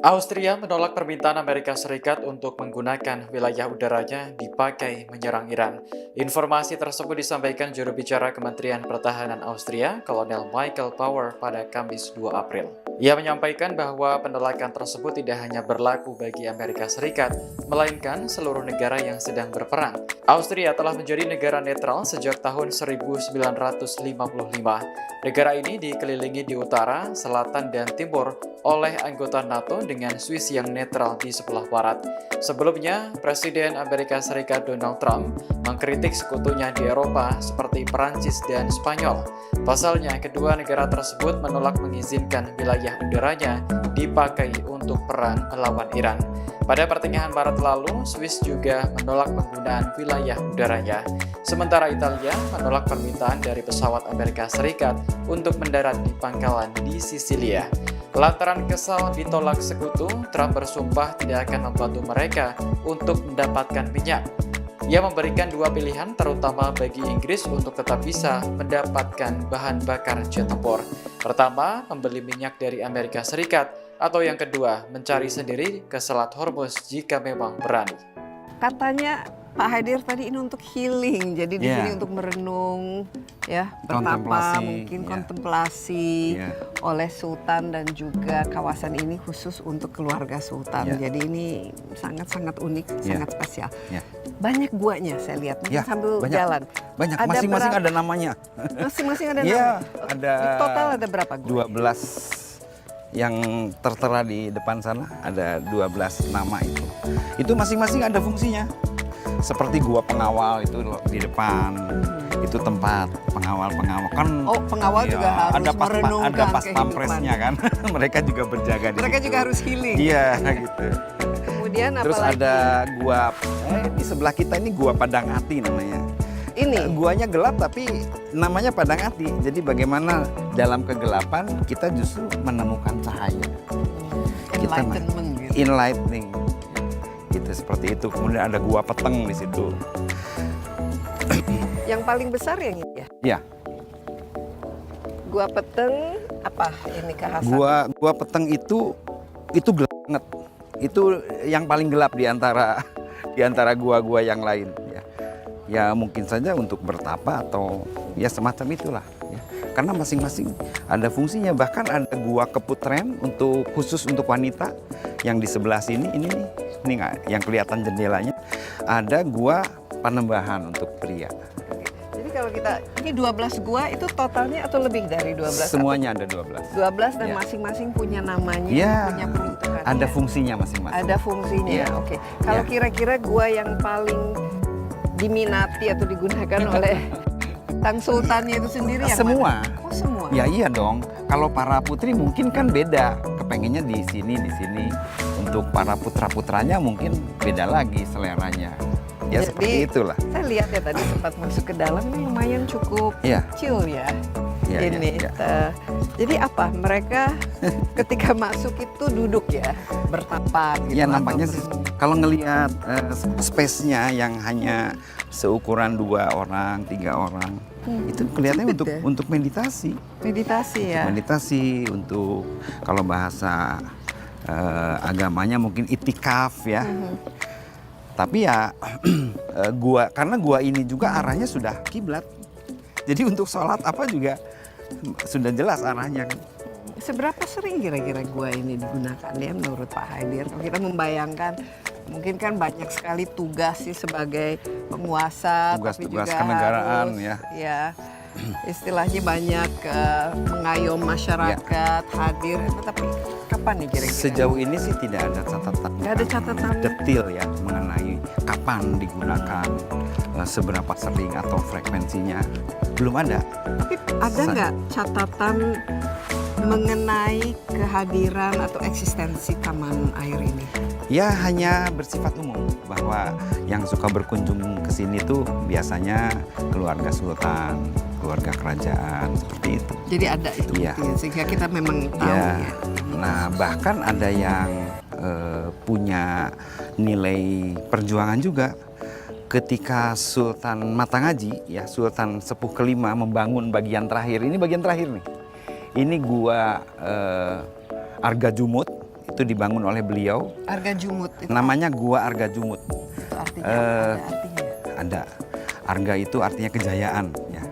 Austria menolak permintaan Amerika Serikat untuk menggunakan wilayah udaranya dipakai menyerang Iran. Informasi tersebut disampaikan juru bicara Kementerian Pertahanan Austria, Kolonel Michael Power pada Kamis 2 April. Ia menyampaikan bahwa penolakan tersebut tidak hanya berlaku bagi Amerika Serikat, melainkan seluruh negara yang sedang berperang. Austria telah menjadi negara netral sejak tahun 1955. Negara ini dikelilingi di utara, selatan, dan timur oleh anggota NATO dengan Swiss yang netral di sebelah barat. Sebelumnya, Presiden Amerika Serikat Donald Trump mengkritik sekutunya di Eropa seperti Perancis dan Spanyol. Pasalnya, kedua negara tersebut menolak mengizinkan wilayah udaranya dipakai untuk perang melawan Iran. Pada pertengahan Maret lalu, Swiss juga menolak penggunaan wilayah udaranya. Sementara Italia menolak permintaan dari pesawat Amerika Serikat untuk mendarat di pangkalan di Sisilia. Lantaran kesal ditolak sekutu, Trump bersumpah tidak akan membantu mereka untuk mendapatkan minyak. Ia memberikan dua pilihan terutama bagi Inggris untuk tetap bisa mendapatkan bahan bakar jet tempur. Pertama, membeli minyak dari Amerika Serikat, atau yang kedua, mencari sendiri ke Selat Hormuz jika memang berani. Katanya Pak Haidir tadi ini untuk healing, jadi di sini untuk merenung, ya, bertapa, mungkin kontemplasi oleh Sultan dan juga kawasan ini khusus untuk keluarga Sultan. Jadi ini sangat-sangat unik, sangat spesial. Banyak guanya saya lihat, mungkin sambil jalan. Banyak, masing-masing ada namanya. Masing-masing ada namanya? Ada total ada berapa gua? 12 yang tertera di depan sana, ada 12 nama itu. Itu masing-masing ada fungsinya. Seperti gua pengawal itu di depan, itu tempat pengawal-pengawal kan. Oh, pengawal juga harus merenungkan ada pas pampresnya kan. Mereka juga berjaga di Mereka situ. juga harus healing. Iya, gitu. Kemudian Terus apalagi? ada gua di sebelah kita ini gua Padang Ati namanya. Ini Guanya gelap tapi namanya Padang Ati. Jadi bagaimana dalam kegelapan kita justru menemukan cahaya. enlightenment gitu. Enlightening. Gitu seperti itu. Kemudian ada gua Peteng di situ. Yang paling besar yang ini ya? Ya, Gua Peteng apa ini kekhasan? gua Peteng itu gelap banget. Itu yang paling gelap di antara gua-gua yang lain ya. Ya mungkin saja untuk bertapa atau ya semacam itulah ya. Karena masing-masing ada fungsinya. Bahkan ada gua Keputren khusus untuk wanita yang di sebelah sini ini nggak yang kelihatan jendelanya. Ada gua Panembahan untuk pria. Jadi kalau kita ini 12 gua itu totalnya atau lebih dari 12? Semuanya ada 12. 12 dan Ya. masing-masing punya namanya, Ya, punya peruntukannya. ada fungsinya masing-masing. Ada fungsinya. Ya. Oke. Kalau Ya. kira-kira gua yang paling diminati atau digunakan oleh Sang Sultannya itu sendiri yang Semua. mana? Oh, semua. Ya iya dong. Kalau para putri mungkin kan beda. Kepengennya di sini. Untuk para putra-putranya mungkin beda lagi seleranya. Ya Jadi, seperti itulah. Saya lihat ya tadi sempat masuk ke dalam ini lumayan cukup Iya. kecil ya. Iya, ini. iya. Jadi apa? Mereka ketika masuk itu duduk ya, bertapa gitu. Ya atau nampaknya sih kalau ngelihat space-nya yang hanya seukuran 2 orang, 3 orang, itu kelihatannya sempit ya? untuk meditasi. meditasi ya. Meditasi untuk kalau bahasa agamanya mungkin itikaf ya. Tapi ya karena gua ini juga arahnya sudah kiblat. Jadi untuk sholat apa juga sudah jelas arahnya kan. Seberapa sering kira-kira gua ini digunakan ya menurut Pak Haidir? Kalau kita membayangkan mungkin kan banyak sekali tugas sih sebagai penguasa, tapi Tugas-tugas juga kenegaraan harus, ya. Istilahnya banyak mengayom masyarakat hadir. Tapi kapan nih kira-kira? Sejauh ini sih tidak ada catatan. Nggak ada catatan. Detail ya mengenai kapan digunakan, seberapa sering atau frekuensinya belum ada. Tapi ada nggak catatan mengenai kehadiran atau eksistensi taman air ini? Ya hanya bersifat umum bahwa yang suka berkunjung ke sini tuh biasanya keluarga sultan, keluarga kerajaan seperti itu. Jadi ada itu Iya. buktinya, sehingga kita memang tahu Ya. ya. Nah bahkan ada yang punya nilai perjuangan juga. Ketika Sultan Matangaji, ya Sultan Sepuh kelima membangun bagian terakhir. Ini bagian terakhir nih. Ini gua Arga Jumut itu dibangun oleh beliau. Arga Jumut itu Namanya Gua Arga Jumut. artinya ada artinya. Ada. Arga itu artinya kejayaan. Ya.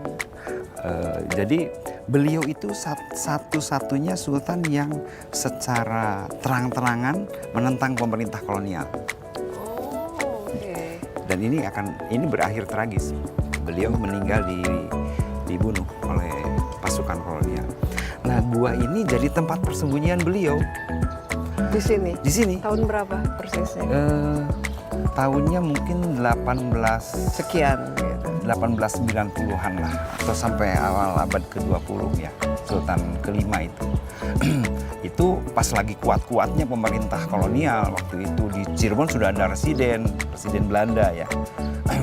Jadi beliau itu satu-satunya sultan yang secara terang-terangan menentang pemerintah kolonial. Oh, oke. Dan ini berakhir tragis. Beliau meninggal dibunuh oleh pasukan kolonial. Nah, gua ini jadi tempat persembunyian beliau Di sini. di sini. Tahun berapa persisnya? Tahunnya mungkin 18 Sekian gitu. 1890-an lah, atau sampai awal abad ke-20 ya, Sultan kelima itu. Itu pas lagi kuat-kuatnya pemerintah kolonial. Waktu itu di Cirebon sudah ada residen Belanda ya.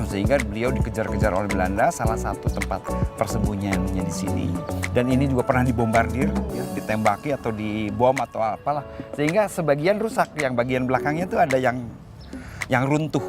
Sehingga beliau dikejar-kejar oleh Belanda, salah satu tempat persembunyiannya di sini. Dan ini juga pernah dibombardir, ya, ditembaki atau dibom atau apalah. Sehingga sebagian rusak, yang bagian belakangnya itu ada yang runtuh.